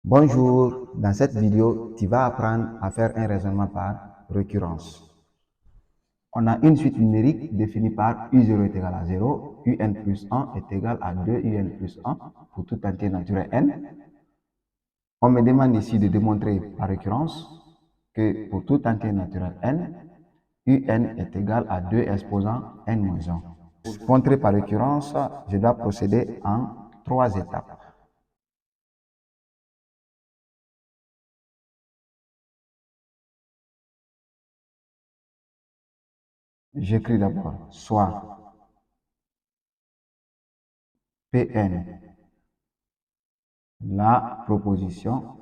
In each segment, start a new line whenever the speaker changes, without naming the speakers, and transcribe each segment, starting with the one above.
Bonjour, dans cette vidéo, tu vas apprendre à faire un raisonnement par récurrence. On a une suite numérique définie par U0 est égal à 0, UN plus 1 est égal à 2 UN plus 1 pour tout entier naturel n. On me demande ici de démontrer par récurrence que pour tout entier naturel n, UN est égal à 2 exposant n-1. Pour montrer par récurrence, je dois procéder en 3 étapes. J'écris d'abord soit Pn, la proposition.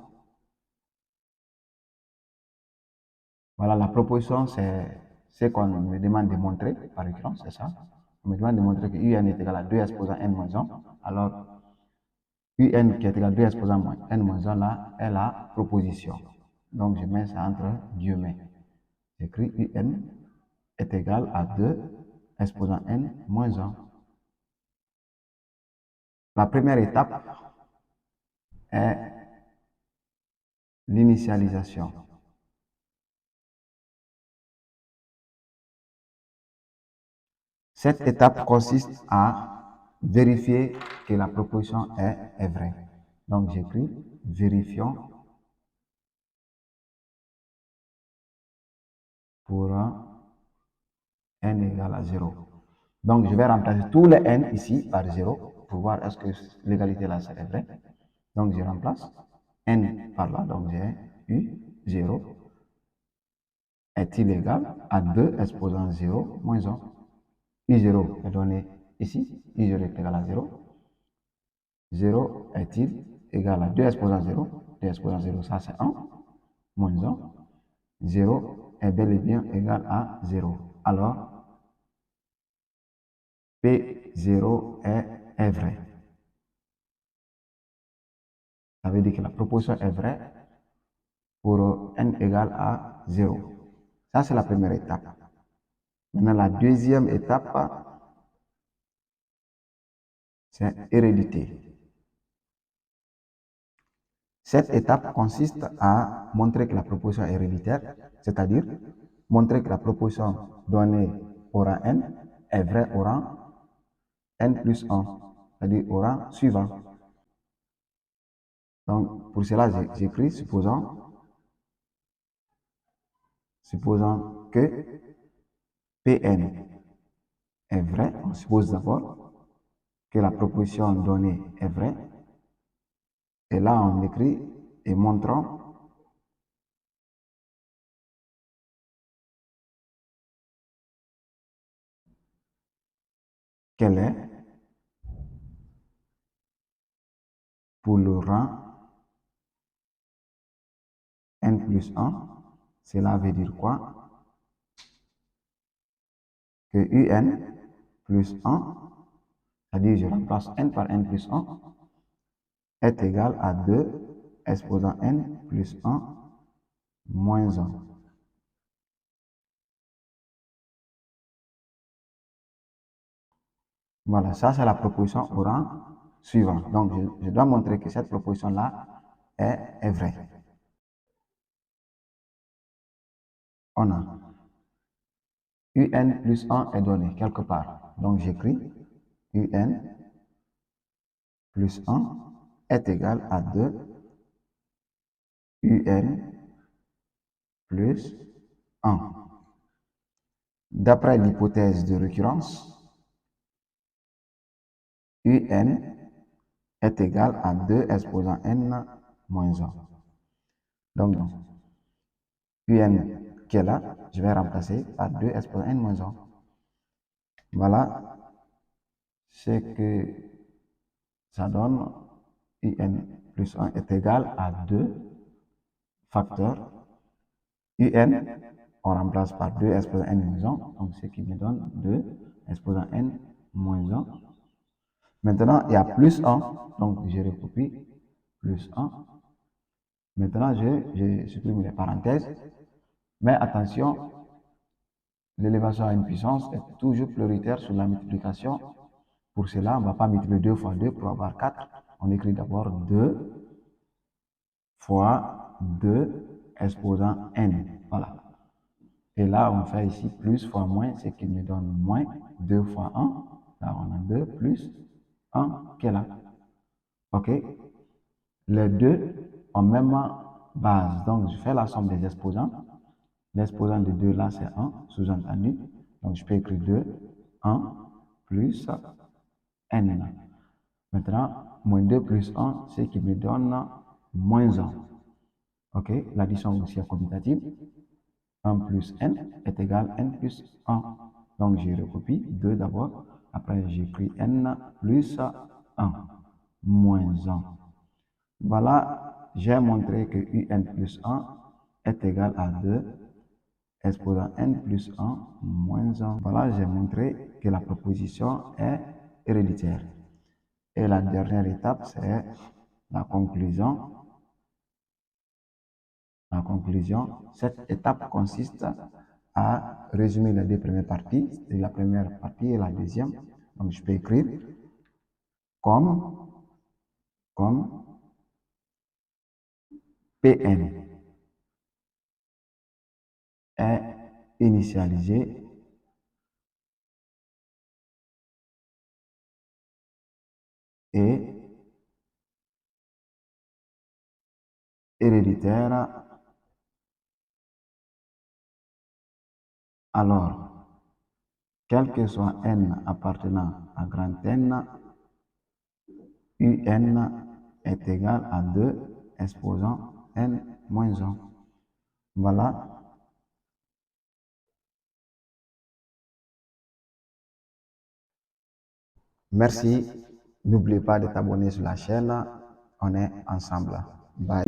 Voilà, la proposition, c'est ce qu'on me demande de montrer, par récurrence, c'est ça. On me demande de montrer que UN est égal à 2 exposant n-1. Alors, UN qui est égal à 2 exposant n-1, là, est la proposition. Donc, je mets ça entre guillemets. J'écris UN est égal à 2 exposant n-1. La première étape est l'initialisation. Cette étape consiste à vérifier que la proposition est vraie. Donc j'écris vérifions pour n égale à 0. Donc je vais remplacer tous les n ici par 0 pour voir est-ce que l'égalité là c'est vrai. Donc je remplace n par là, donc j'ai U0 est-il égal à 2 exposant 0 moins 1. U0 est donné ici, U0 est égal à 0. 0 est-il égal à 2 exposant 0? 2 exposant 0, ça c'est 1, moins 1. 0 est bel et bien égal à 0. Alors, P0 est vrai. Ça veut dire que la proposition est vraie pour n égale à 0. Ça, c'est la première étape. Maintenant, la deuxième étape, c'est hérédité. Cette étape consiste à montrer que la proposition est héréditaire, c'est-à-dire montrer que la proposition donnée au rang n est vraie au rang n plus 1, c'est-à-dire au rang suivant. Donc, pour cela, j'écris supposons que Pn est vrai. On suppose d'abord que la proposition donnée est vraie. Et là, on écrit et montrons qu'elle est pour le rang n plus 1. Cela veut dire quoi? Que un plus 1, c'est-à-dire je remplace n par n plus 1, est égal à 2 exposant n plus 1 moins 1. Voilà, ça c'est la proposition au rang suivant. Donc je dois montrer que cette proposition-là est vraie. On a un plus 1 est donné quelque part. Donc j'écris un plus 1 est égal à 2 un plus 1. D'après l'hypothèse de récurrence, un est égal à 2 exposant n moins 1. Donc, un qui est là, je vais remplacer par 2 exposant n moins 1. Voilà ce que ça donne. Un plus 1 est égal à 2 facteurs un, on remplace par 2 exposant n moins 1, donc ce qui me donne 2 exposant n moins 1. Maintenant, il y a plus 1, donc je recopie plus 1. Maintenant, je supprime les parenthèses. Mais attention, l'élévation à une puissance est toujours prioritaire sur la multiplication. Pour cela, on ne va pas multiplier 2 fois 2 pour avoir 4. On écrit d'abord 2 fois 2 exposant n. Voilà. Et là, on fait ici plus fois moins, ce qui me donne moins 2 fois 1. Là, on a 2 plus 1 qui est là. OK? Les deux ont même base. Donc, je fais la somme des exposants. L'exposant de 2 là, c'est 1, sous-entendu. Donc, je peux écrire 2, 1 plus n. Maintenant, moins 2 plus 1, ce qui me donne moins 1. OK? L'addition aussi est commutative. 1 plus n est égal à n plus 1. Donc, je recopie 2 d'abord. Après, j'écris n plus 1, moins 1. Voilà, j'ai montré que un plus 1 est égal à 2 exposant n plus 1 moins 1. Voilà, j'ai montré que la proposition est héréditaire. Et la dernière étape, c'est la conclusion. La conclusion, cette étape consiste à résumer les deux premières parties, la première partie et la deuxième. Donc, je peux écrire comme Pn est initialisé et héréditaire, alors, quel que soit n appartenant à grand N, un est égal à 2 exposant n moins 1. Voilà. Merci. N'oubliez pas de t'abonner sur la chaîne. On est ensemble. Bye.